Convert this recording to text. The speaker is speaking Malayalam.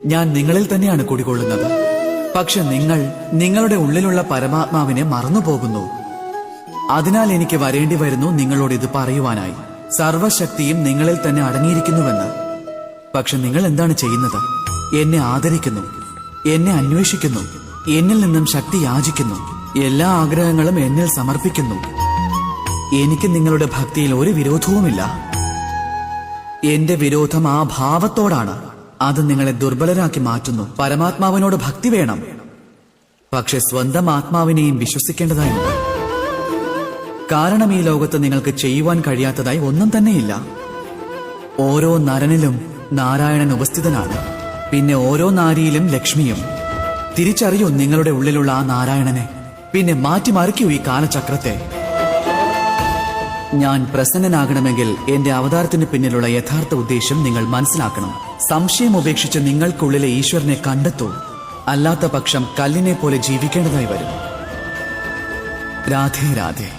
ഞാൻ നിങ്ങളിൽ തന്നെയാണ് കുടികൊള്ളുന്നത്. പക്ഷെ നിങ്ങൾ നിങ്ങളുടെ ഉള്ളിലുള്ള പരമാത്മാവിനെ മറന്നുപോകുന്നു. അതിനാൽ എനിക്ക് വരേണ്ടി വരുന്നു നിങ്ങളോട് ഇത് പറയുവാനായി. സർവശക്തിയും നിങ്ങളിൽ തന്നെ അടങ്ങിയിരിക്കുന്നുവെന്ന്. പക്ഷെ നിങ്ങൾ എന്താണ് ചെയ്യുന്നത്? എന്നെ ആദരിക്കുന്നു, എന്നെ അന്വേഷിക്കുന്നു, എന്നിൽ നിന്നും ശക്തി യാചിക്കുന്നു, എല്ലാ ആഗ്രഹങ്ങളും എന്നിൽ സമർപ്പിക്കുന്നു. എനിക്ക് നിങ്ങളുടെ ഭക്തിയിൽ ഒരു വിരോധവുമില്ല. എന്റെ വിരോധം ആ ഭാവത്തോടാണ്. അത് നിങ്ങളെ ദുർബലരാക്കി മാറ്റുന്നു. പരമാത്മാവിനോട് ഭക്തി വേണം, പക്ഷെ സ്വന്തം ആത്മാവിനെയും വിശ്വസിക്കേണ്ടതായുണ്ട്. കാരണം ഈ ലോകത്ത് നിങ്ങൾക്ക് ചെയ്യുവാൻ കഴിയാത്തതായി ഒന്നും തന്നെയില്ല. ഓരോ നരനിലും നാരായണൻ ഉപസ്ഥിതനാണ്. പിന്നെ ഓരോ നാരിയിലും ലക്ഷ്മിയും. തിരിച്ചറിയൂ നിങ്ങളുടെ ഉള്ളിലുള്ള ആ നാരായണനെ. പിന്നെ മാറ്റിമറിക്കൂ ഈ കാലചക്രത്തെ. ഞാൻ പ്രസന്നനാകണമെങ്കിൽ എന്റെ അവതാരത്തിന് പിന്നിലുള്ള യഥാർത്ഥ ഉദ്ദേശം നിങ്ങൾ മനസ്സിലാക്കണം. സംശയം ഉപേക്ഷിച്ച് നിങ്ങൾക്കുള്ളിലെ ഈശ്വരനെ കണ്ടെത്തൂ. അല്ലാത്ത പക്ഷം കല്ലിനെ പോലെ ജീവിക്കേണ്ടതായി വരും. രാധേ രാധേ.